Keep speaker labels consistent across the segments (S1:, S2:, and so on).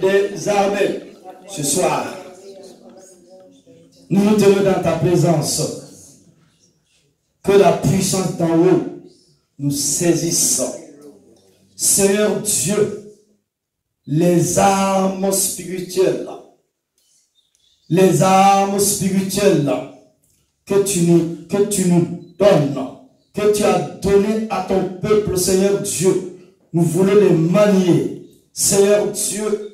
S1: des armées. Ce soir, nous nous tenons dans ta présence. Que la puissance d'en haut nous saisisse. Seigneur Dieu, les armes spirituelles, que tu nous donnes, que tu as donné à ton peuple, Seigneur Dieu, nous voulons les manier, Seigneur Dieu,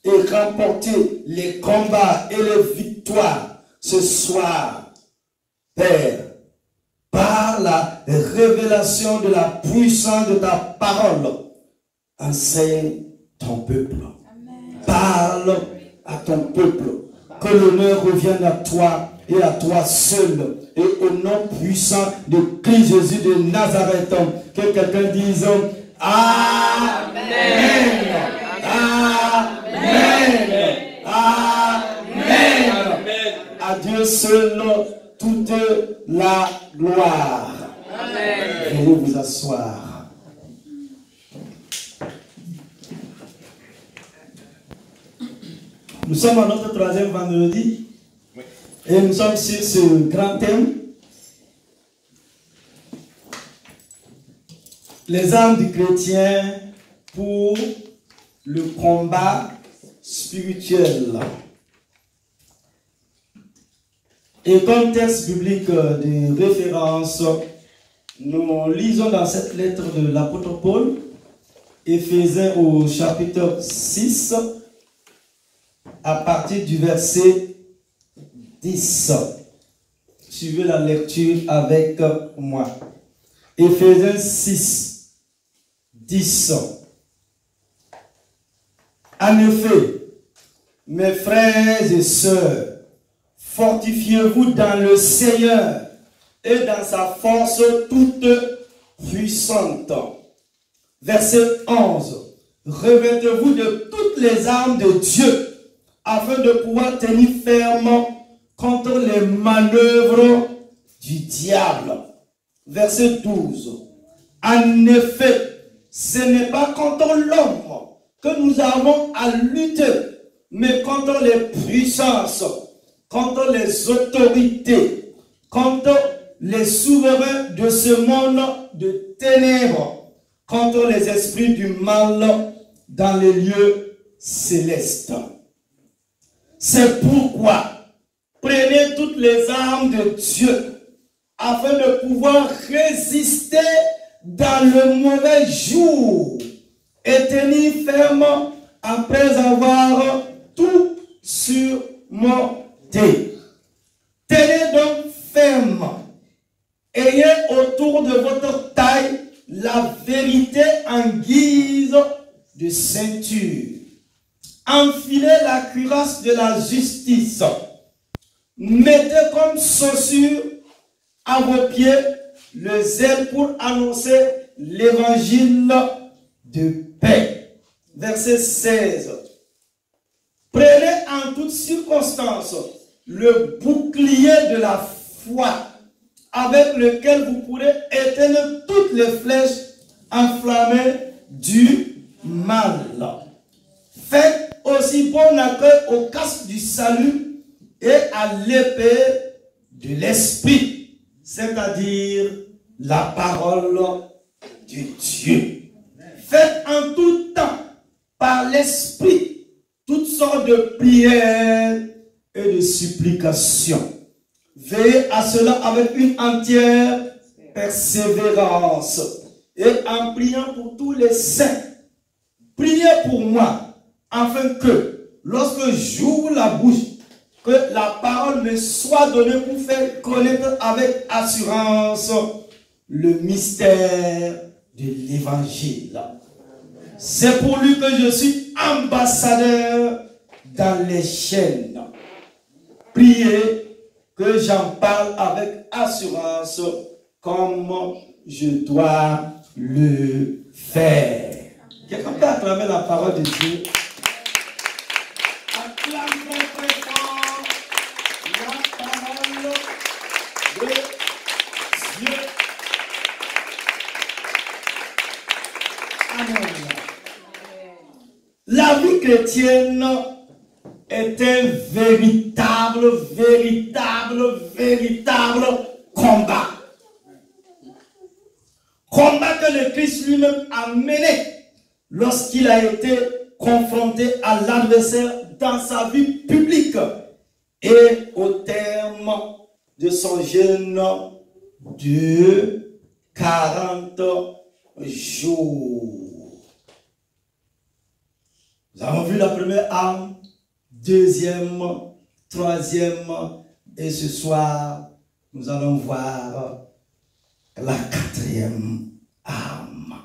S1: et remporter les combats et les victoires ce soir, Père, par la révélation de la puissance de ta parole. Enseigne ton peuple. Amen. Parle à ton peuple. Que l'honneur revienne à toi et à toi seul. Et au nom puissant de Christ Jésus de Nazareth, que quelqu'un dise Amen. Amen. Amen. Amen. À Dieu seul toute la gloire. Amen. Veuillez vous asseoir. Nous sommes à notre troisième vendredi et nous sommes sur ce grand thème. Les armes du chrétien pour le combat spirituel. Et comme texte biblique de référence, nous lisons dans cette lettre de l'apôtre Paul, Éphésiens au chapitre 6, à partir du verset 10. Suivez la lecture avec moi. Éphésiens 6, 10. En effet, mes frères et sœurs, fortifiez-vous dans le Seigneur et dans sa force toute puissante. Verset 11. Revêtez-vous de toutes les armes de Dieu afin de pouvoir tenir ferme contre les manœuvres du diable. Verset 12. En effet, ce n'est pas contre l'homme que nous avons à lutter, mais contre les puissances, contre les autorités, contre les souverains de ce monde de ténèbres, contre les esprits du mal dans les lieux célestes. C'est pourquoi prenez toutes les armes de Dieu afin de pouvoir résister dans le mauvais jour et tenir ferme après avoir tout surmonté. Tenez donc ferme. Ayez autour de votre taille la vérité en guise de ceinture. Enfilez la cuirasse de la justice. Mettez comme chaussure à vos pieds le zèle pour annoncer l'évangile de paix. Verset 16. Prenez en toutes circonstances le bouclier de la foi avec lequel vous pourrez éteindre toutes les flèches enflammées du mal. Faites aussi bon accueil au casque du salut et à l'épée de l'esprit, c'est-à-dire la parole de Dieu. Faites en tout temps par l'esprit toutes sortes de prières et de supplications. Veillez à cela avec une entière persévérance et en priant pour tous les saints. Priez pour moi afin que lorsque j'ouvre la bouche, que la parole me soit donnée pour faire connaître avec assurance le mystère de l'évangile. C'est pour lui que je suis ambassadeur dans les chaînes. Priez que j'en parle avec assurance comme je dois le faire. Quelqu'un peut acclamer la parole de Dieu? Acclame très très fort la parole de Dieu. Amen. La vie chrétienne est un véritable combat. Combat que le Christ lui-même a mené lorsqu'il a été confronté à l'adversaire dans sa vie publique et au terme de son jeûne de 40 jours. Nous avons vu la première arme, deuxième, troisième, et ce soir, nous allons voir la quatrième arme.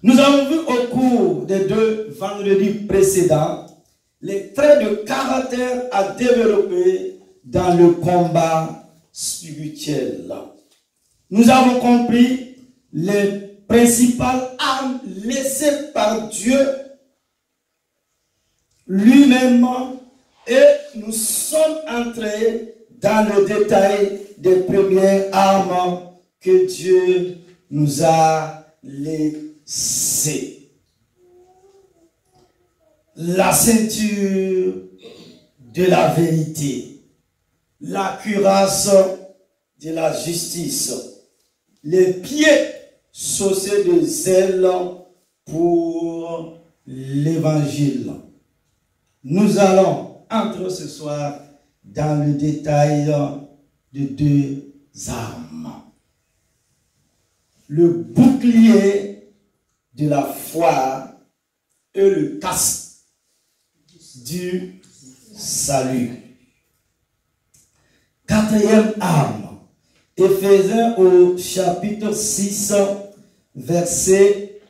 S1: Nous avons vu au cours des 2 vendredis précédents les traits de caractère à développer dans le combat spirituel. Nous avons compris les principales armes laissées par Dieu lui-même et nous sommes entrés dans le détail des premières armes que Dieu nous a laissées. La ceinture de la vérité, la cuirasse de la justice, les pieds chaussés de zèle pour l'évangile. Nous allons entrer ce soir dans le détail de 2 armes. Le bouclier de la foi et le casque du salut. Quatrième arme, Éphésiens au chapitre 6, verset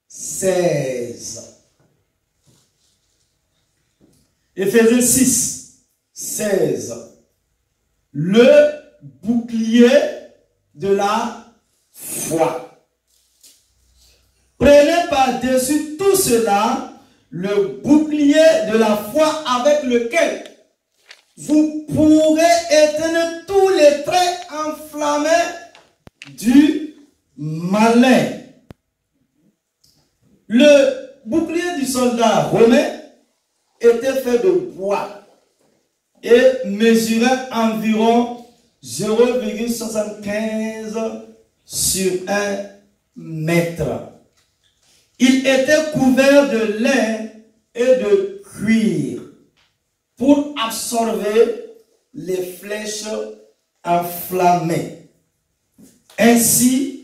S1: 16. Éphésiens 6, 16. Le bouclier de la foi. Prenez par-dessus tout cela le bouclier de la foi avec lequel vous pourrez éteindre tous les traits enflammés du malin. Le bouclier du soldat romain était fait de bois et mesurait environ 0,75 sur 1 mètre. Il était couvert de lin et de cuir pour absorber les flèches enflammées. Ainsi,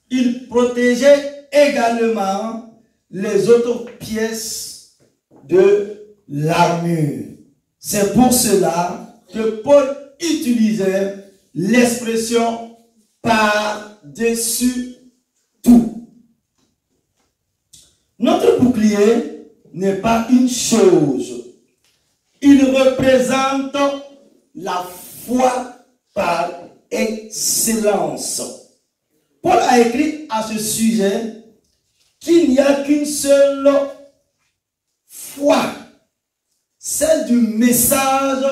S1: il protégeait également les autres pièces de l'armure. C'est pour cela que Paul utilisait l'expression par-dessus tout. Notre bouclier n'est pas une chose. Il représente la foi par excellence. Paul a écrit à ce sujet qu'il n'y a qu'une seule foi, celle du message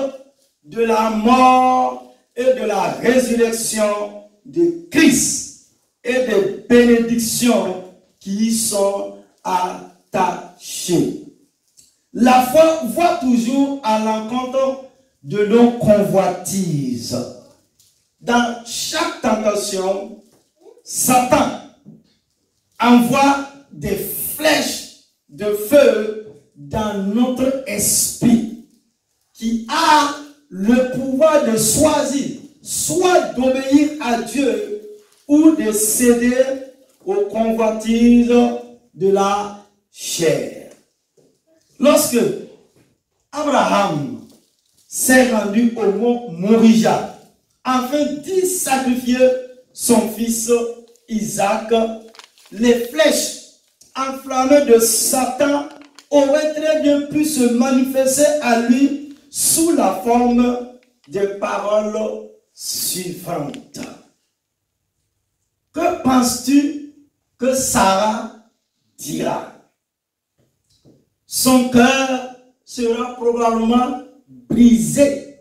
S1: de la mort et de la résurrection de Christ et des bénédictions qui y sont attachées. La foi va toujours à l'encontre de nos convoitises. Dans chaque tentation, Satan envoie des flèches de feu dans notre esprit qui a le pouvoir de choisir soit d'obéir à Dieu ou de céder aux convoitises de la chair. Lorsque Abraham s'est rendu au mont Morija afin d'y sacrifier son fils Isaac, les flèches enflammées de Satan auraient très bien pu se manifester à lui sous la forme des paroles suivantes. Que penses-tu que Sarah dira? Son cœur sera probablement brisé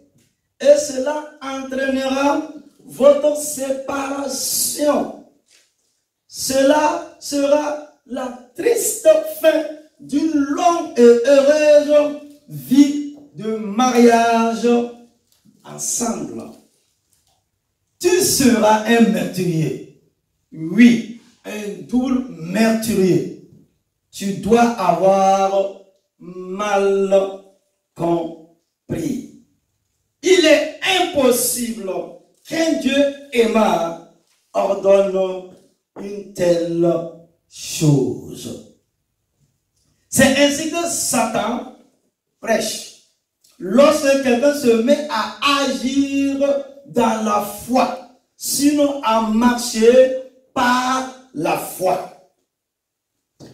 S1: et cela entraînera votre séparation. Cela sera la triste fin d'une longue et heureuse vie de mariage ensemble. Tu seras un meurtrier. Oui, un double meurtrier. Tu dois avoir mal compris. Il est impossible qu'un Dieu aimant ordonne une telle chose. C'est ainsi que Satan prêche. Lorsque quelqu'un se met à agir dans la foi, sinon à marcher par la foi.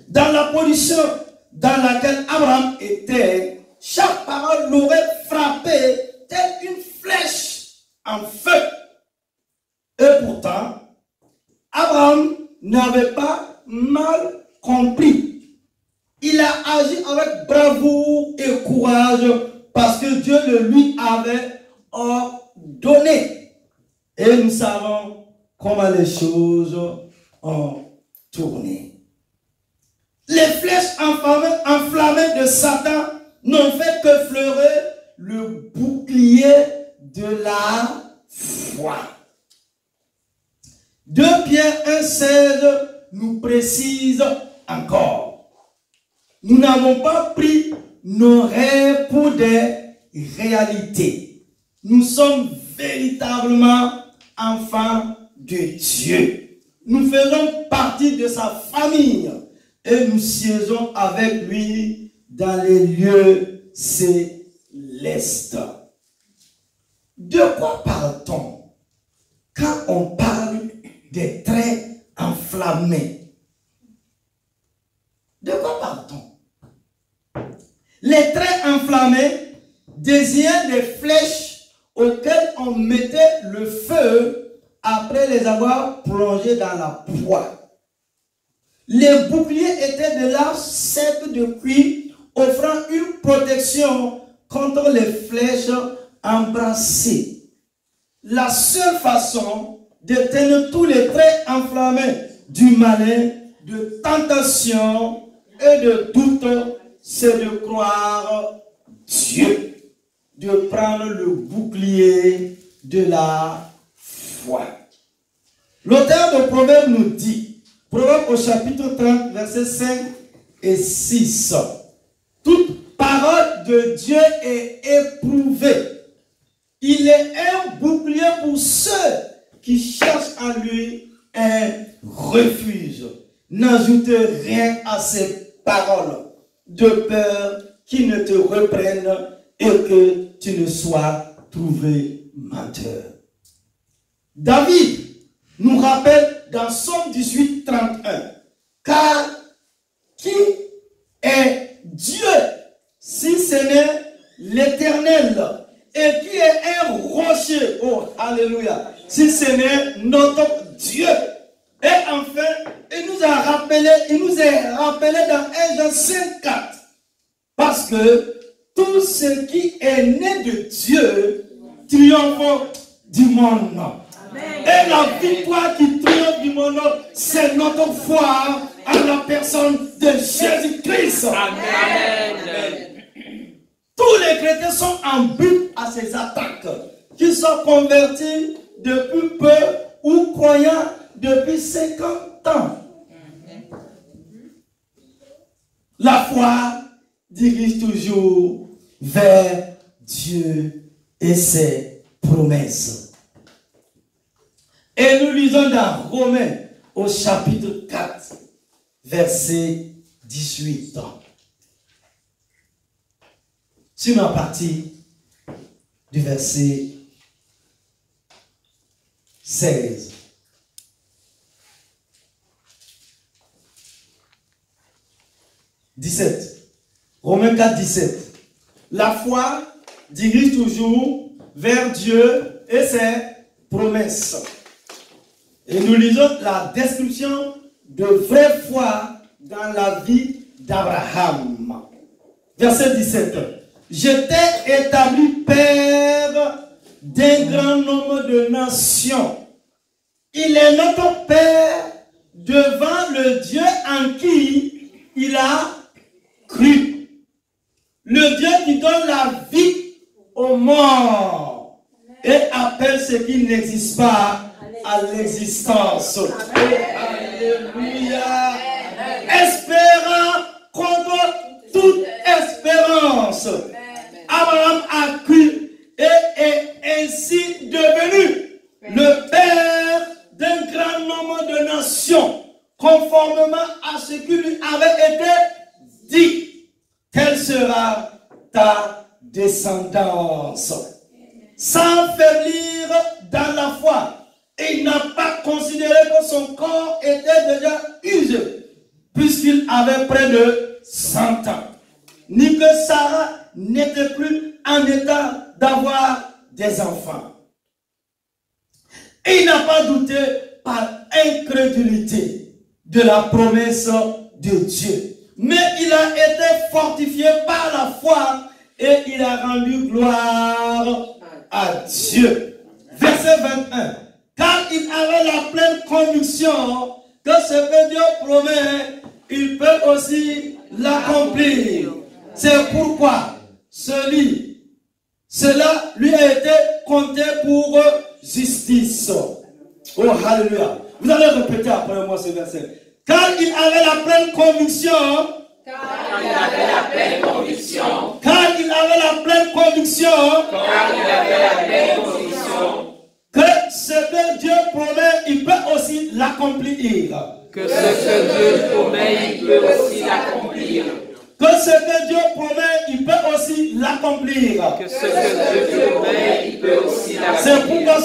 S1: Dans la position dans laquelle Abraham était, chaque parole l'aurait frappé telle une flèche en feu. Et pourtant, Abraham n'avait pas mal compris. Il a agi avec bravoure et courage parce que Dieu le lui avait ordonné. Et nous savons comment les choses ont tourné. Les flèches enflammées de Satan n'ont fait que fleurer le bouclier de la foi. 2 Pierre 1,16 nous précise encore. Nous n'avons pas pris nos rêves pour des réalités. Nous sommes véritablement enfants de Dieu. Nous faisons partie de sa famille et nous siégeons avec lui dans les lieux célestes. De quoi parle-t-on quand on parle des traits enflammés? De quoi parle-t-on? Les traits enflammés désignaient des flèches auxquelles on mettait le feu après les avoir plongées dans la poix. Les boucliers étaient de larges cercles de cuir offrant une protection contre les flèches embrassées. La seule façon d'éteindre tous les traits enflammés du malin, de tentation et de doute, c'est de croire Dieu, de prendre le bouclier de la foi. L'auteur de Proverbes nous dit, Proverbes au chapitre 30, versets 5 et 6, toute parole de Dieu est éprouvée. Il est un bouclier pour ceux qui cherchent en lui un refuge. N'ajoute rien à ces paroles, de peur qu'ils ne te reprennent et que tu ne sois trouvé menteur. David nous rappelle dans Psaume 18, 31, car qui est Dieu si ce n'est l'Éternel, et qui est un rocher, oh alléluia, si ce n'est notre Dieu. Et enfin, il nous est rappelé dans 1 Jean 5, 4, parce que tout ce qui est né de Dieu triomphe du monde. Et la victoire qui triomphe du monde, c'est notre foi en la personne de Jésus-Christ. Amen. Tous les chrétiens sont en but à ces attaques, qu'ils soient convertis depuis peu ou croyants depuis 50 ans. La foi dirige toujours vers Dieu et ses promesses. Et nous lisons dans Romains au chapitre 4, verset 18. Sur la partie du verset 16. Romains 4, 17. La foi dirige toujours vers Dieu et ses promesses. Et nous lisons la description de vraie foi dans la vie d'Abraham. Verset 17. Je t'ai établi père d'un grand nombre de nations. Il est notre Père devant le Dieu en qui il a Le Dieu qui donne la vie aux morts et appelle ce qui n'existe pas à l'existence. Alléluia. Espérant contre toute espérance. Abraham a cru et est ainsi devenu le père d'un grand nombre de nations, conformément à ce qui lui avait été dit. Quelle sera ta descendance? Sans faiblir dans la foi, il n'a pas considéré que son corps était déjà usé, puisqu'il avait près de 100 ans, ni que Sarah n'était plus en état d'avoir des enfants. Et il n'a pas douté par incrédulité de la promesse de Dieu. Mais il a été fortifié par la foi et il a rendu gloire à Dieu. Verset 21. Car il avait la pleine conviction que ce que Dieu promet, il peut aussi l'accomplir. C'est pourquoi cela lui a été compté pour justice. Oh, alléluia. Vous allez répéter après moi ce verset. Car il avait la pleine conviction. Car il avait la pleine conviction. Car il avait la pleine conviction. Car il avait la pleine conviction. Que ce que Dieu promet, il peut aussi l'accomplir.
S2: Que ce que Dieu promet, il peut aussi l'accomplir.
S1: Que ce que Dieu promet, il peut aussi l'accomplir.
S2: Que ce que Dieu promet, il peut aussi l'accomplir.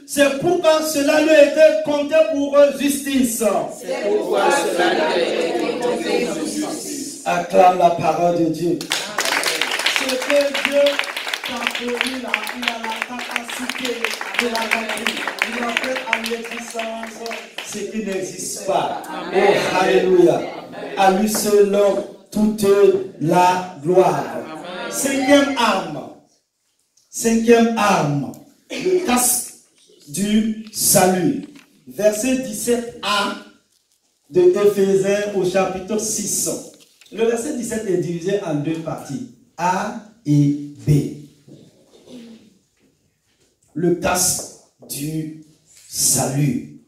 S1: C'est pourquoi cela lui a été compté pour justice.
S2: C'est pourquoi cela lui a été compté pour justice.
S1: Acclame la parole de Dieu. Ce que Dieu t'a promis là, il a la capacité de l'accomplir. Il a fait à l'existence ce qui n'existe pas. Oh, alléluia. À lui seul toute la gloire. Cinquième arme. Le casque du salut. Verset 17a de Éphésiens au chapitre 6. Le verset 17 est divisé en deux parties, A et B. Le casque du salut.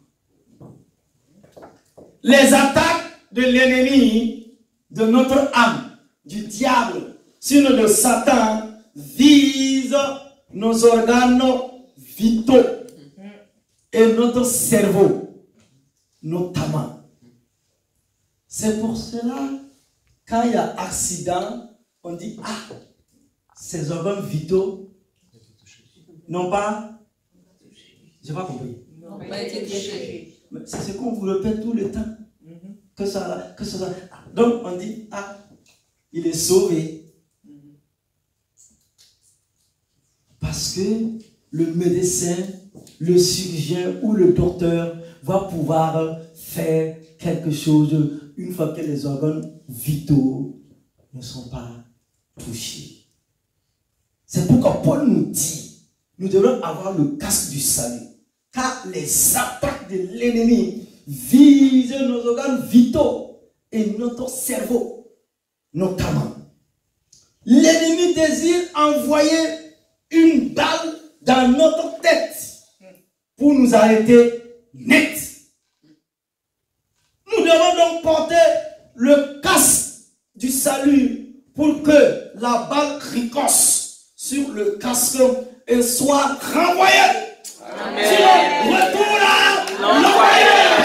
S1: Les attaques de l'ennemi, de notre âme, du diable, sinon de Satan, visent nos organes vitaux et notre cerveau, notamment. C'est pour cela, quand il y a accident, on dit, ah, ces organes vitaux n'ont pas, j'ai pas compris. C'est ce qu'on vous répète tout le temps. Que ça. Donc on dit, ah, il est sauvé. Parce que le médecin, le chirurgien ou le docteur va pouvoir faire quelque chose une fois que les organes vitaux ne sont pas touchés. C'est pourquoi Paul nous dit, nous devons avoir le casque du salut. Car les attaques de l'ennemi visent nos organes vitaux et notre cerveau, notamment. L'ennemi désire envoyer une balle dans notre tête pour nous arrêter net. Nous devons donc porter le casque du salut pour que la balle ricoche sur le casque et soit renvoyée. Sinon, retour là, l'envoyeur.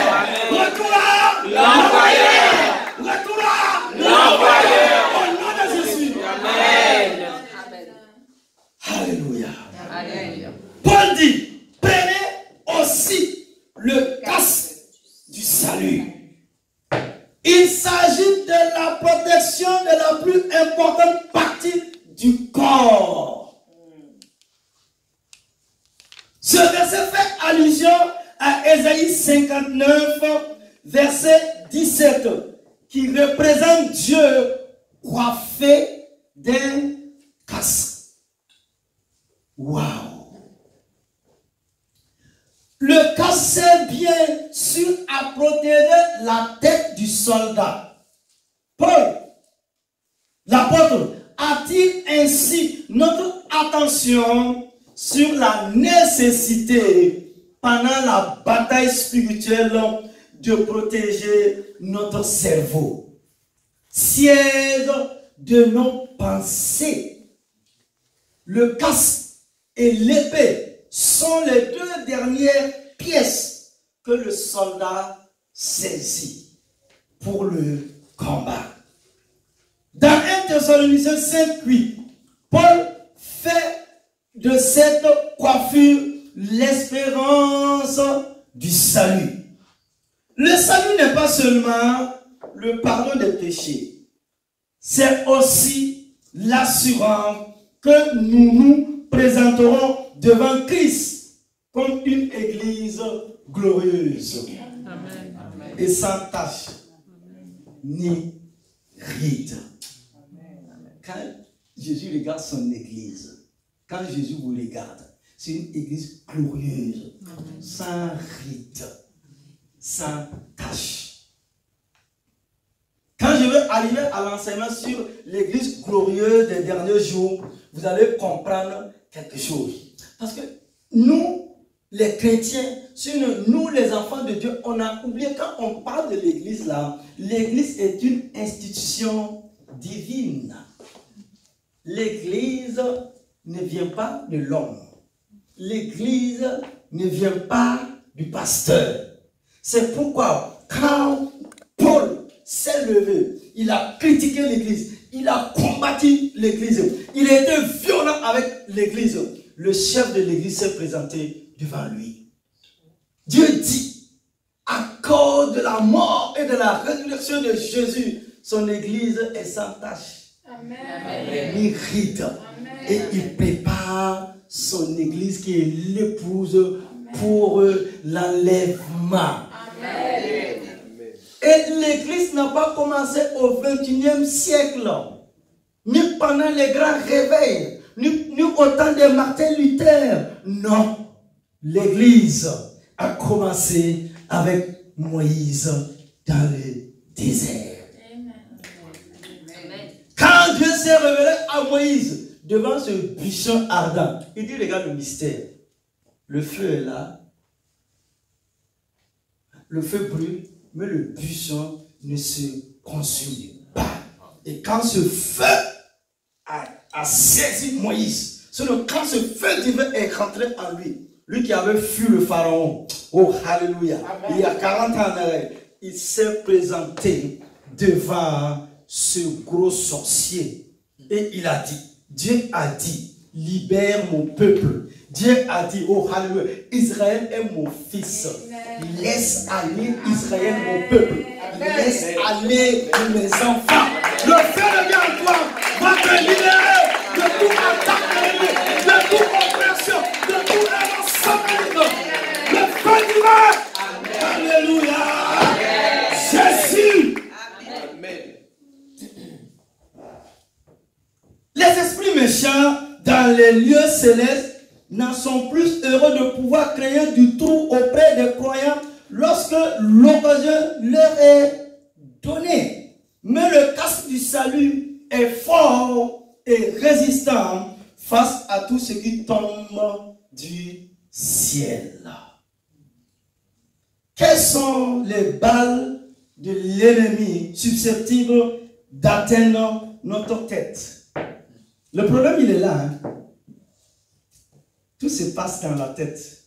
S1: Retour là, l'envoyeur. Retour là, l'envoyeur. Au nom de Jésus. Amen. Alléluia. Paul dit, prenez aussi le casque du salut. Il s'agit de la protection de la plus importante partie du corps. Ce verset fait allusion à Ésaïe 59, verset 17, qui représente Dieu coiffé d'un casque. Waouh! Le casque sert bien sûr à protéger la tête du soldat. Paul, l'apôtre, attire ainsi notre attention sur la nécessité pendant la bataille spirituelle de protéger notre cerveau, siège de nos pensées. Le casque et l'épée sont les deux dernières pièces que le soldat saisit pour le combat. Dans 1 Thessaloniciens 5:8, Paul fait de cette coiffure l'espérance du salut. Le salut n'est pas seulement le pardon des péchés, c'est aussi l'assurance que nous nous présenterons devant Christ comme une église glorieuse. Amen. Et sans tache ni ride. Quand Jésus regarde son église, quand Jésus vous regarde, c'est une église glorieuse, sans ride, sans tache. Quand je vais arriver à l'enseignement sur l'église glorieuse des derniers jours, vous allez comprendre quelque chose. Parce que nous, les chrétiens, nous les enfants de Dieu, on a oublié quand on parle de l'église là, l'église est une institution divine. L'église ne vient pas de l'homme. L'église ne vient pas du pasteur. C'est pourquoi quand Paul s'est levé, il a critiqué l'église, il a combattu l'église, il a été violent avec l'église. Le chef de l'église s'est présenté devant lui. Dieu dit, à cause de la mort et de la résurrection de Jésus, son église est sans tache. Amen. Ni ride. Et il prépare son église qui est l'épouse pour l'enlèvement. Et l'église n'a pas commencé au 21e siècle, ni pendant les grands réveils, ni au temps de Martin Luther. Non, l'église a commencé avec Moïse dans le désert. Quand Dieu s'est révélé à Moïse devant ce buisson ardent, il dit, regarde le mystère. Le feu est là. Le feu brûle, mais le buisson ne se consume pas. Et quand ce feu a saisi Moïse, quand ce feu divin est rentré en lui, lui qui avait fui le pharaon, oh alléluia, il y a 40 ans en arrière, il s'est présenté devant ce gros sorcier. Et il a dit, Dieu a dit, libère mon peuple. Dieu a dit, oh alléluia, Israël est mon fils. Laisse aller Israël mon peuple. Laisse aller mes enfants. Le feu de Dieu en toi va te libérer de toute attaque de l'ennemi, de toute oppression, de tout ensemble. Le feu divin. Alléluia. Jésus. Les esprits méchants dans les lieux célestes n'en sont plus heureux de pouvoir créer du trou auprès des croyants lorsque l'occasion leur est donnée. Mais le casque du salut est fort et résistant face à tout ce qui tombe du ciel. Quelles sont les balles de l'ennemi susceptibles d'atteindre notre tête? Le problème, il est là. Hein? Tout se passe dans la tête.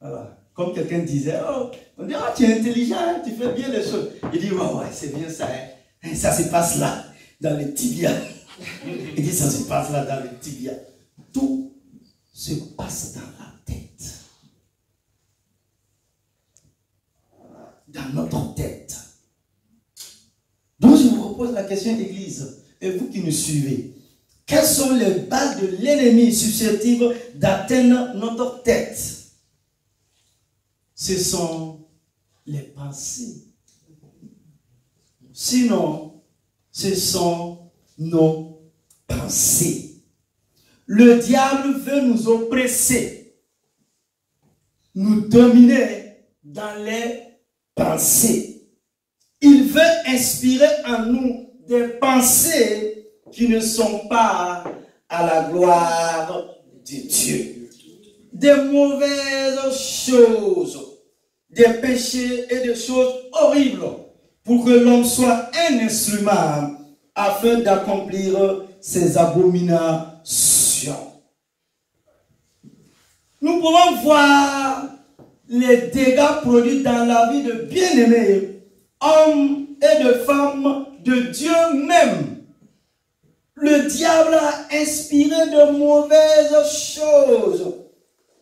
S1: Voilà. Comme quelqu'un disait, oh, on dit, oh, tu es intelligent, tu fais bien les choses. Il dit, ouais, c'est bien ça. Hein? Ça se passe là, dans les tibias. Il dit, ça se passe là, dans les tibias. Tout se passe dans la tête. Dans notre tête. Donc, je vous repose la question, Église, et vous qui nous suivez. Quelles sont les balles de l'ennemi susceptibles d'atteindre notre tête? Ce sont les pensées. Sinon, ce sont nos pensées. Le diable veut nous oppresser, nous dominer dans les pensées. Il veut inspirer en nous des pensées qui ne sont pas à la gloire de Dieu. Des mauvaises choses, des péchés et des choses horribles pour que l'homme soit un instrument afin d'accomplir ses abominations. Nous pouvons voir les dégâts produits dans la vie de bien-aimés, hommes et de femmes de Dieu même. Le diable a inspiré de mauvaises choses.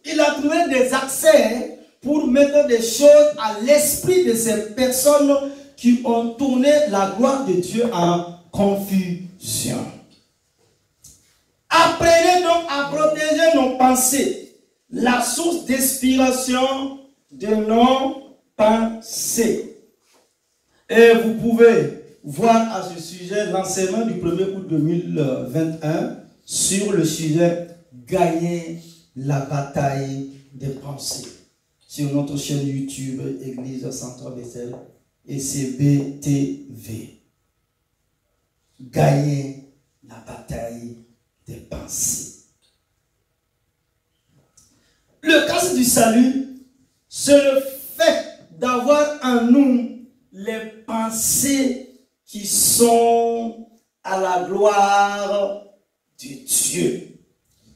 S1: Il a trouvé des accès pour mettre des choses à l'esprit de ces personnes qui ont tourné la gloire de Dieu en confusion. Apprenez donc à protéger nos pensées, la source d'inspiration de nos pensées. Et vous pouvez voir à ce sujet l'enseignement du 1er août 2021 sur le sujet « Gagner la bataille des pensées » sur notre chaîne YouTube Église Centre Bethel et CBTV. Gagner la bataille des pensées. Le casse du salut, c'est le fait d'avoir en nous les pensées qui sont à la gloire de Dieu.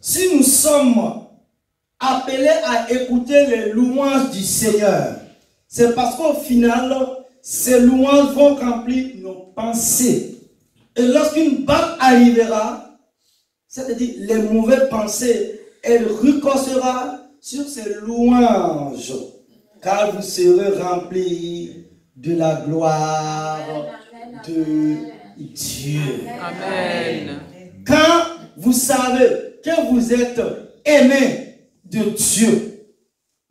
S1: Si nous sommes appelés à écouter les louanges du Seigneur, c'est parce qu'au final, ces louanges vont remplir nos pensées. Et lorsqu'une balle arrivera, c'est-à-dire les mauvaises pensées, elle ricochera sur ces louanges, car vous serez remplis de la gloire de Dieu.
S2: Amen.
S1: Quand vous savez que vous êtes aimé de Dieu,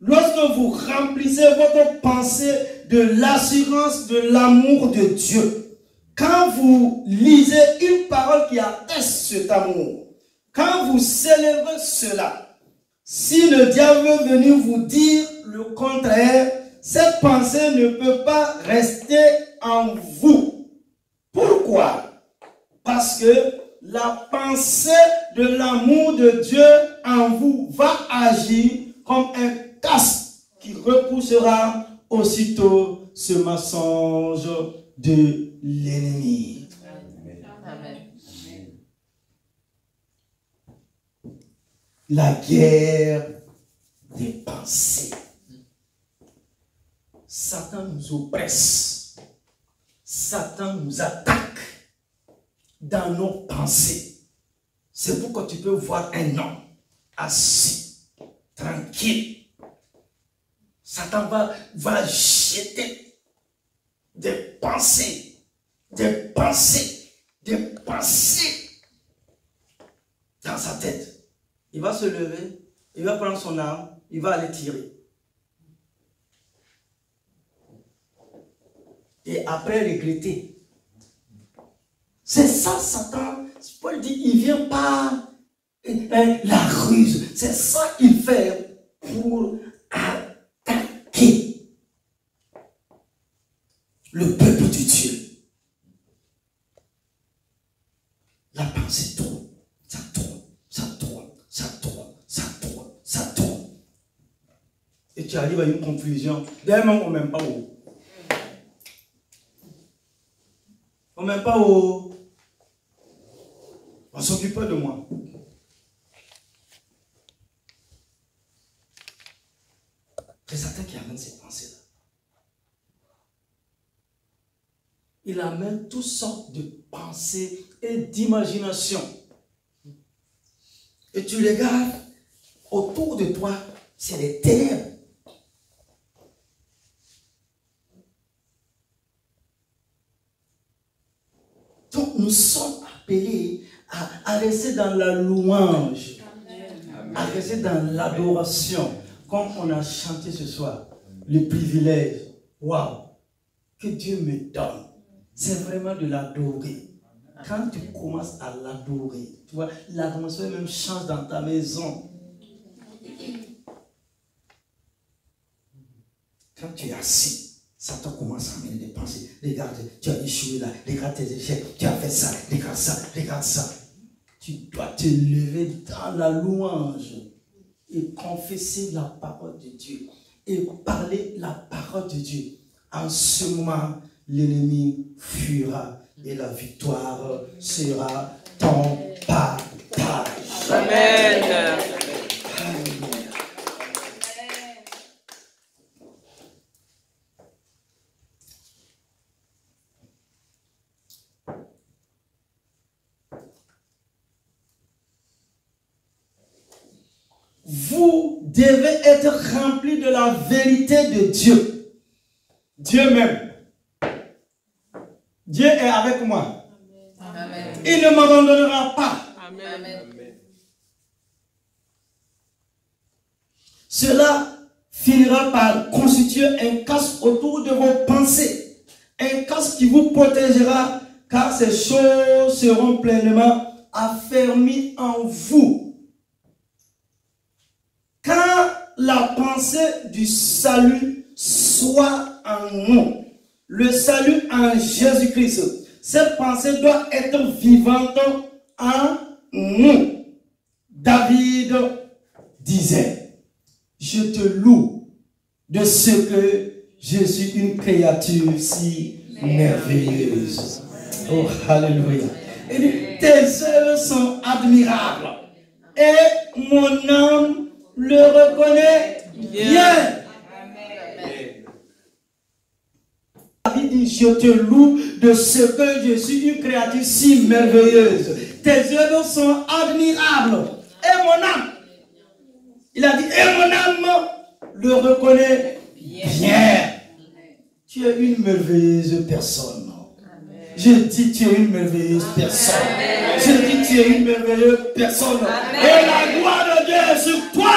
S1: lorsque vous remplissez votre pensée de l'assurance de l'amour de Dieu, quand vous lisez une parole qui atteste cet amour, quand vous célébrez cela, si le diable veut venir vous dire le contraire, cette pensée ne peut pas rester en vous. Pourquoi? Parce que la pensée de l'amour de Dieu en vous va agir comme un casque qui repoussera aussitôt ce mensonge de l'ennemi.
S2: Amen.
S1: La guerre des pensées. Satan nous oppresse. Satan nous attaque dans nos pensées. C'est pourquoi tu peux voir un homme assis, tranquille. Satan va jeter des pensées dans sa tête. Il va se lever, il va prendre son arme, il va aller tirer. Et après regretter. C'est ça Satan. Paul dit, il vient par la ruse. C'est ça qu'il fait pour attaquer le peuple de Dieu. La pensée tourne, ça tourne, ça tourne, ça tourne, ça tourne, ça tourne. Et tu arrives à une conclusion. D'ailleurs, on ne m'aime pas où. On ne m'aime pas où. On ne s'occupe pas de moi. C'est Satan qui amène ces pensées-là. Il amène toutes sortes de pensées et d'imaginations. Et tu regardes autour de toi, c'est les ténèbres. Donc nous sommes appelés à rester dans la louange, à rester dans l'adoration, comme on a chanté ce soir, le privilège. Waouh, que Dieu me donne. C'est vraiment de l'adorer. Quand tu commences à l'adorer, tu vois, l'atmosphère même change dans ta maison. Quand tu es assis, Satan commence à amener des pensées. Regarde, tu as échoué là, regarde tes échecs, tu as fait ça, regarde ça, regarde ça. tu dois te lever dans la louange et confesser la parole de Dieu et parler la parole de Dieu. En ce moment, l'ennemi fuira et la victoire sera ton partage.
S2: Amen.
S1: Alléluia. Vous devez être remplis de la vérité de Dieu. Dieu m'aime. Dieu est avec moi.
S2: Amen.
S1: Il ne m'abandonnera pas.
S2: Amen.
S1: Cela finira par constituer un casque autour de vos pensées. Un casque qui vous protégera car ces choses seront pleinement affermies en vous. Quand la pensée du salut soit en nous, le salut en Jésus-Christ, cette pensée doit être vivante en nous. David disait, je te loue de ce que je suis une créature si merveilleuse. Oh, alléluia. Il dit, tes œuvres sont admirables et mon âme le reconnaît bien. David dit, je te loue de ce que je suis une créature si merveilleuse. Tes œuvres sont admirables. Et mon âme, il a dit, et mon âme le reconnaît bien. Tu es une merveilleuse personne. Je dis, tu es une merveilleuse personne. Je dis, tu es une merveilleuse personne. Et la gloire de Dieu est sur toi.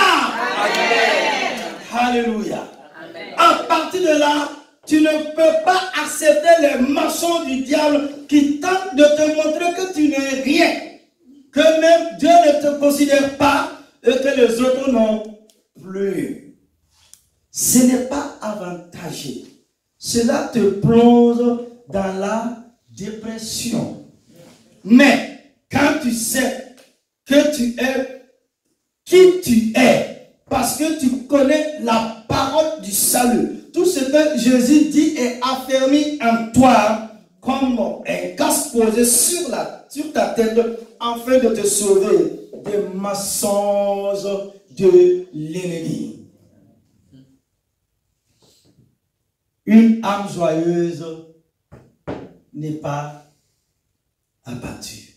S1: Alléluia. À partir de là, tu ne peux pas accepter les mensonges du diable qui tentent de te montrer que tu n'es rien. Que même Dieu ne te considère pas et que les autres n'ont plus. Ce n'est pas avantageux. Cela te plonge dans la dépression. Mais quand tu sais que tu es qui tu es, parce que tu connais la parole du salut, tout ce que Jésus dit est affermi en toi comme un casque posé sur ta tête afin de te sauver des mensonges de l'ennemi. Une âme joyeuse n'est pas abattue.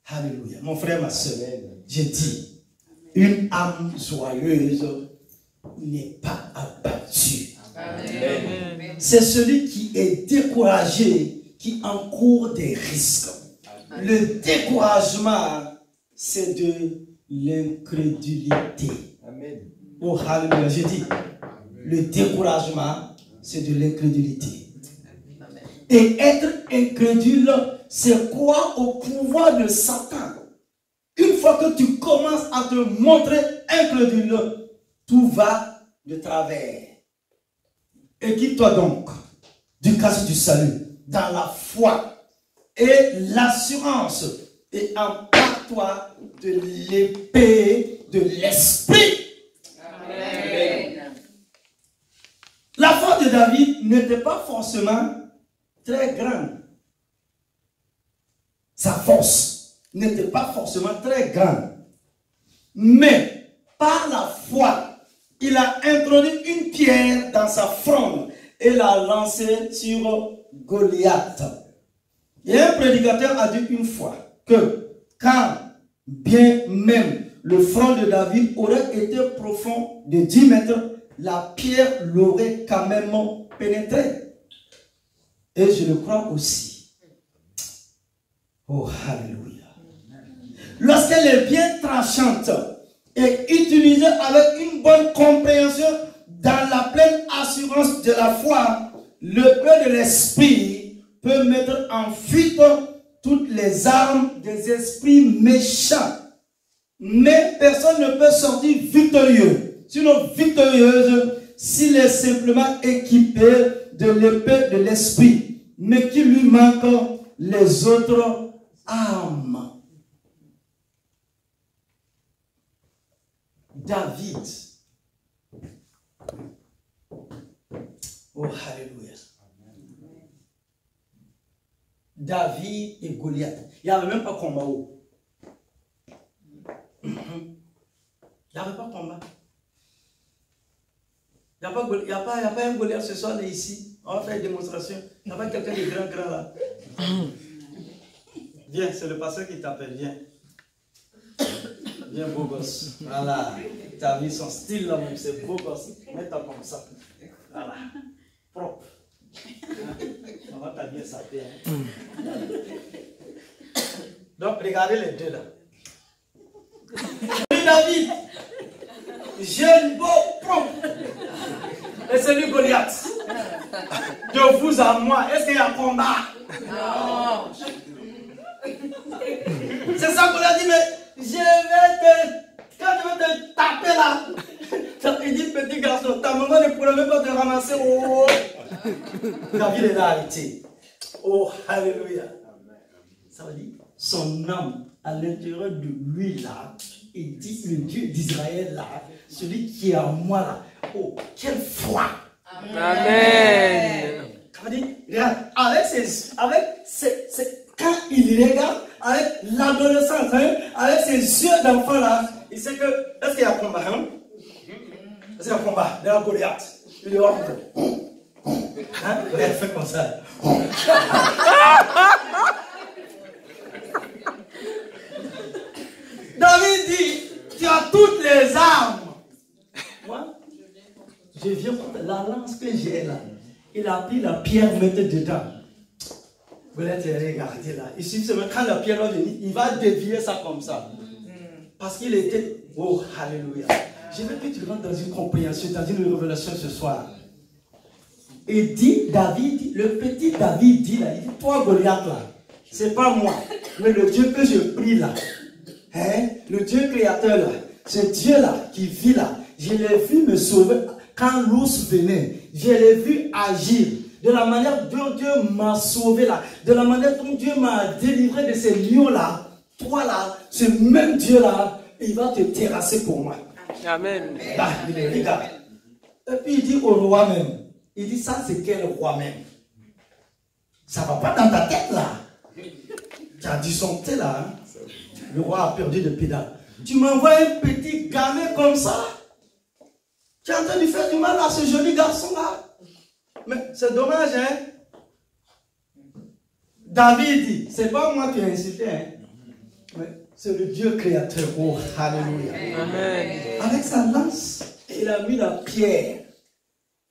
S1: Alléluia. Mon frère, ma soeur, je dis, une âme joyeuse n'est pas abattue.
S2: Amen.
S1: C'est celui qui est découragé qui encourt des risques. Le découragement, c'est de l'incrédulité. Oh, alléluia, je dis, le découragement, c'est de l'incrédulité. Et être incrédule, c'est croire au pouvoir de Satan. Une fois que tu commences à te montrer incrédule, tout va de travers. Équipe-toi donc du casque du salut, dans la foi et l'assurance, et empare-toi de l'épée de l'esprit.
S2: Amen.
S1: La foi de David n'était pas forcément très grande. Sa force n'était pas forcément très grande. Mais par la foi, il a introduit une pierre dans sa fronde et l'a lancée sur Goliath. Et un prédicateur a dit une fois que quand bien même le front de David aurait été profond de 10 mètres, la pierre l'aurait quand même pénétré. Et je le crois aussi. Oh, alléluia. Lorsqu'elle est bien tranchante et utilisée avec une bonne compréhension dans la pleine assurance de la foi, le peu de l'esprit peut mettre en fuite toutes les armes des esprits méchants. Mais personne ne peut sortir victorieux, sinon victorieuse, s'il est simplement équipé de l'épée de l'esprit, mais qu'il lui manque les autres armes. David. Oh, alléluia. David et Goliath. Il n'y avait même pas combat. Il n'y avait pas combat. Il n'y a pas un Goliath ce soir là, ici. On va faire une démonstration. Il n'y a pas quelqu'un de grand là. Viens, c'est le pasteur qui t'appelle. Viens. Viens, beau gosse. Voilà. Tu as vu son style là même, c'est beau gosse. Mets-toi comme ça. Voilà. Propre. On va t'habiller sa paix. Donc, regardez les deux là. David, jeune, beau, propre. Et c'est lui Goliath. De vous à moi, est-ce qu'il y a combat? Non. C'est ça qu'on a dit, mais quand je vais te taper là, il dit, petit garçon, ta maman ne pourrait même pas te ramasser. Oh. David est là arrêté. Oh, alléluia. Ça veut dire, son âme, à l'intérieur de lui là, il dit, le Dieu d'Israël là, celui qui est en moi là, oh, quelle foi.
S2: Amen.
S1: Regarde, quand il regarde, avec l'adolescence, hein, avec ses yeux d'enfant là, il sait que, est-ce qu'il y a un combat, hein? Est-ce qu'il y a un combat? Il y a un Goliath. Il est hors de. Hein? Il a fait comme ça. David dit, tu as toutes les armes. Moi, je viens pour la lance que j'ai là. Il a pris la pierre, mettre dedans. Vous l'avez regardé là. Il suffit seulement quand la pierre va venir, il va dévier ça comme ça. Parce qu'il était. Oh, alléluia. Je veux que tu rentres dans une compréhension, dans une révélation ce soir. Et dit, David, le petit David dit là, il dit, toi Goliath là, c'est pas moi, mais le Dieu que je prie là, hein, le Dieu créateur là, ce Dieu là qui vit là, je l'ai vu me sauver quand l'ours venait, je l'ai vu agir, de la manière dont Dieu m'a sauvé là, de la manière dont Dieu m'a délivré de ces lions là, toi là, ce même Dieu là, il va te terrasser pour moi.
S2: Amen.
S1: Là, il est regarde. Et puis il dit au roi même, il dit ça c'est quel roi même? Ça va pas dans ta tête là. Tu as disjoncté là. Hein? Le roi a perdu de pédale. Tu m'envoies un petit gamin comme ça. Tu es en train de faire du mal à ce joli garçon là. Mais c'est dommage hein. David dit, c'est pas moi qui ai incité hein. Mais c'est le Dieu créateur. Oh, alléluia.
S2: Amen.
S1: Avec sa lance, il a mis la pierre.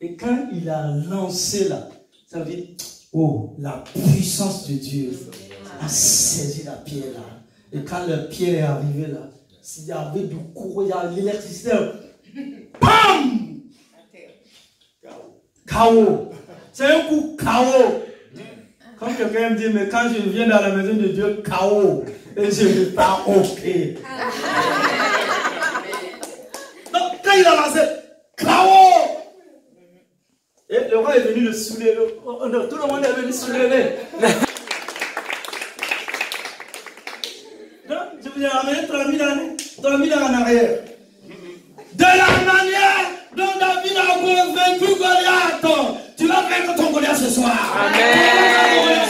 S1: Et quand il a lancé là, ça veut dire, oh, la puissance de Dieu a saisi la pierre là. Et quand la pierre est arrivée là, il y avait du courant, il y a l'électricité. Bam! Chaos. C'est un coup chaos. Quand quelqu'un me dit, mais quand je viens dans la maison de Dieu, chaos. Et je ne pas ok. Donc, quand il a lancé, chaos! Et le roi est venu le soulever. Oh, non, tout le monde est venu soulever. Donc, je vous ai ramené 3000 années, 3000 ans en arrière. De la manière dont David a vaincu Goliath, tu vas vaincre ton Goliath ce soir.
S2: Amen.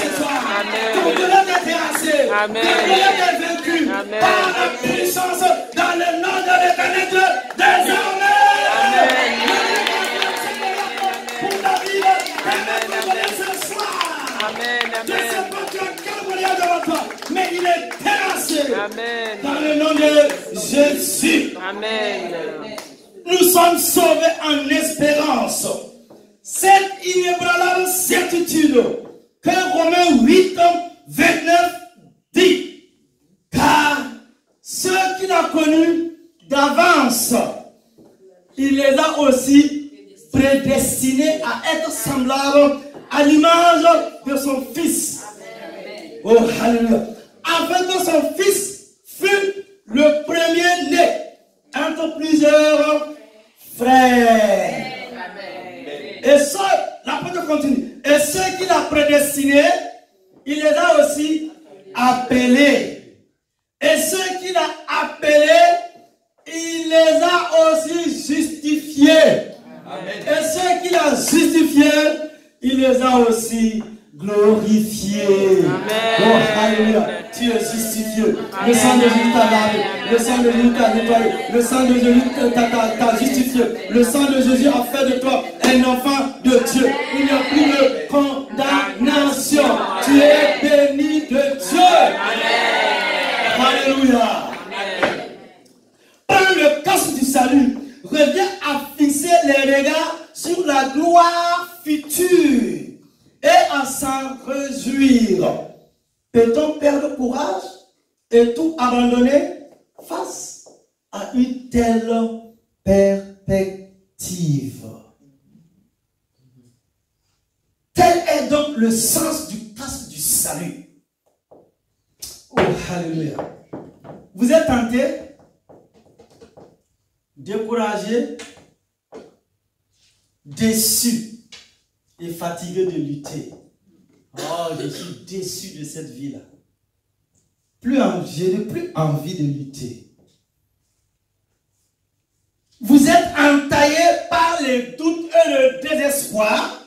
S1: Ton Goliath est terrassé.
S2: Amen.
S1: Ton Goliath est vaincu.
S2: Amen.
S1: Par la puissance dans le nom de l'Éternel désormais.
S2: Amen.
S1: Pour David, vaincre Goliath ce soir.
S2: Amen.
S1: Je ne sais pas tu as quel Goliath devant toi, mais il est terrassé.
S2: Amen.
S1: Dans le nom de Jésus.
S2: Amen.
S1: Nous sommes sauvés en espérance. Cette inébranlable certitude que Romains 8, 29 dit. Car ceux qu'il a connus d'avance, il les a aussi prédestinés à être semblables à l'image de son Fils. Oh, alléluia. Afin que son Fils fût le premier-né entre plusieurs frères. Et ceux, l'apôtre continue, et ceux qu'il a prédestinés, il les a aussi appelés. Et ceux qu'il a appelés, il les a aussi glorifié.
S2: Amen.
S1: Oh, alléluia. Tu es justifié. Le sang de Jésus t'a lavé. Le sang de Jésus t'a nettoyé. Le sang de Jésus t'a justifié. Le sang de Jésus a fait de toi un enfant de Dieu. Il n'y a plus de condamnation. Tu es béni de Dieu. Alléluia. Prends le casque du salut. Reviens à fixer les regards sur la gloire future et à s'en réjouir. Peut-on perdre courage et tout abandonner face à une telle perspective? Tel est donc le sens du casque du salut. Oh, alléluia. Vous êtes tenté, découragé, déçu et fatigué de lutter. Oh, je suis déçu de cette vie-là. Je n'ai plus envie de lutter. Vous êtes entaillé par les doutes et le désespoir.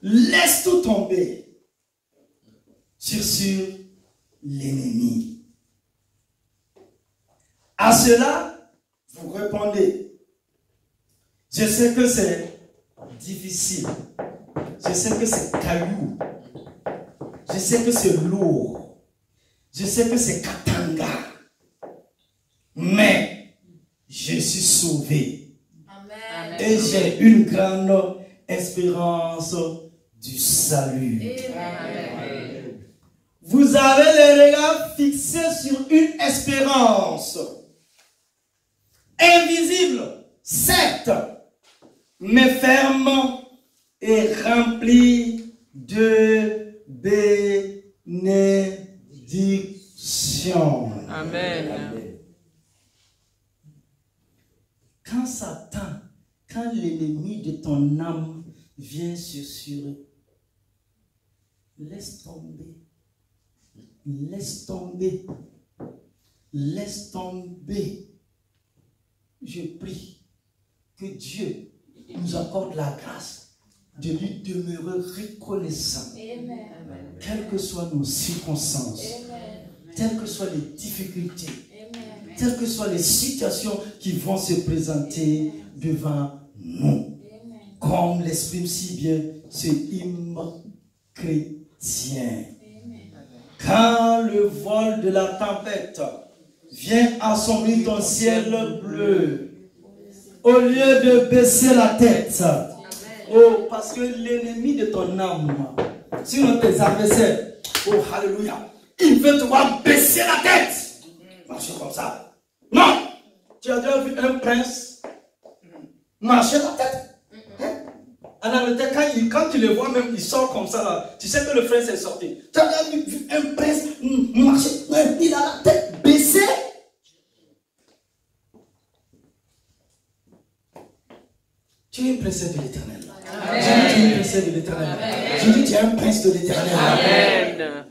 S1: Laisse tout tomber sur l'ennemi. À cela, vous répondez, je sais que c'est difficile, je sais que c'est caillou, je sais que c'est lourd, je sais que c'est katanga, mais je suis sauvé. Amen. Et j'ai une grande espérance du salut. Amen. Vous avez les regards fixés sur une espérance invisible, certes, mais ferme et remplie de bénédictions. Amen. Quand Satan, quand l'ennemi de ton âme vient susurrer, laisse tomber. Laisse tomber. Laisse tomber. Je prie que Dieu nous accorde la grâce de lui demeurer reconnaissant. Amen. Quelles que soient nos circonstances, amen, telles que soient les difficultés, amen, telles que soient les situations qui vont se présenter devant nous. Amen. Comme l'exprime si bien ce hymne chrétien. Quand le vol de la tempête vient assombrir ton ciel bleu, au lieu de baisser la tête, oh, parce que l'ennemi de ton âme, sinon tes adversaires, oh, alléluia, il veut te voir baisser la tête. Marcher comme ça. Non, tu as déjà vu un prince marcher la tête? En Angleterre, quand tu le vois même, il sort comme ça, là, tu sais que le prince est sorti. Tu as déjà vu un prince marcher, il a la tête baissée. Tu es une princesse de l'éternel. Je dis tu es une princesse de l'éternel. Je dis tu es un prince de l'éternel.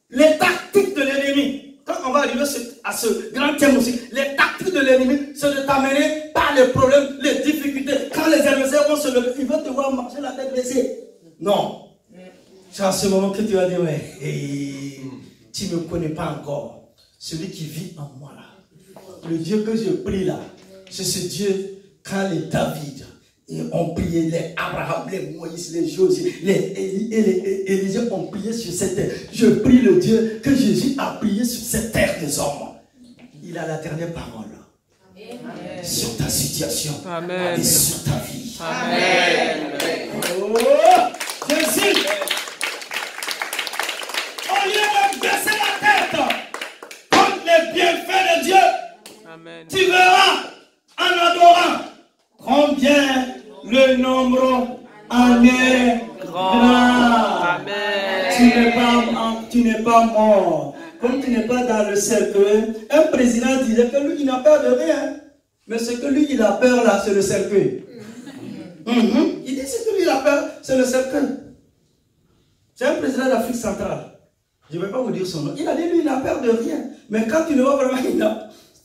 S1: Les tactiques de l'ennemi, quand on va arriver à ce grand thème aussi, les tactiques de l'ennemi, c'est de t'amener par les problèmes, les difficultés. Quand les adversaires vont se lever, ils vont te voir marcher la tête baissée. Non. C'est à ce moment que tu vas dire, ouais, hey, tu ne me connais pas encore. Celui qui vit en moi là. Le Dieu que je prie là, c'est ce Dieu quand les David ont prié, les Abraham, les Moïse, les Josué, les Élisée ont prié sur cette terre. Je prie le Dieu que Jésus a prié sur cette terre des hommes. Il a la dernière parole. Amen. Sur ta situation. Amen. Et sur ta vie. Amen. Oh, Jésus, au lieu de baisser la tête contre les bienfaits de Dieu, amen, tu verras en adorant combien le nombre en est grand. Amen. Tu n'es pas mort. Comme tu n'es pas dans le cercueil, un président disait que lui, il n'a peur de rien. Mais ce que lui, il a peur là, c'est le cercueil. Il dit ce que lui, il a peur, c'est le cercueil. C'est un président d'Afrique centrale. Je ne vais pas vous dire son nom. Il a dit, lui, il n'a peur de rien. Mais quand tu le vois vraiment,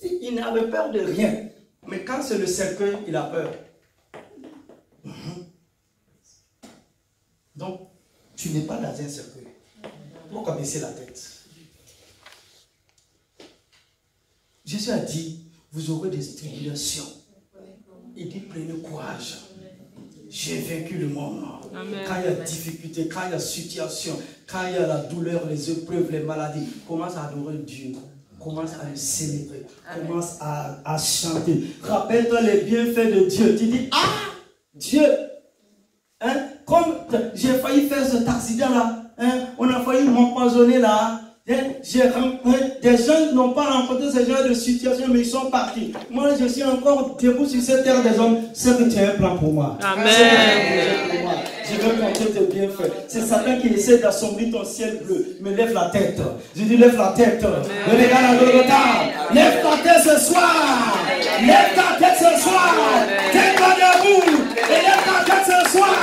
S1: il n'avait peur de rien. Mais quand c'est le cercueil, il a peur. Donc, tu n'es pas dans un cercueil. Pourquoi baisser la tête? Jésus a dit, vous aurez des tribulations. Il dit, prenez courage. J'ai vaincu le monde. Amen. Quand il y a difficulté, quand il y a situation, quand il y a la douleur, les épreuves, les maladies, commence à adorer Dieu. Commence à le célébrer. Amen. Commence à chanter. Rappelle-toi les bienfaits de Dieu. Tu dis, ah, Dieu, hein, comme j'ai failli faire cet accident-là, hein, on a failli m'empoisonner là. Des gens n'ont pas rencontré ce genre de situation, mais ils sont partis. Moi, je suis encore debout sur cette terre des hommes. C'est que tu as un plan pour moi. Amen. Je veux compter tes bienfaits. C'est Satan qui essaie d'assombrir ton ciel bleu. Mais lève la tête. Je dis lève la tête. Regarde la Golgotha. Lève ta tête ce soir. Lève ta tête ce soir. Tiens-toi debout. Et lève ta tête ce soir.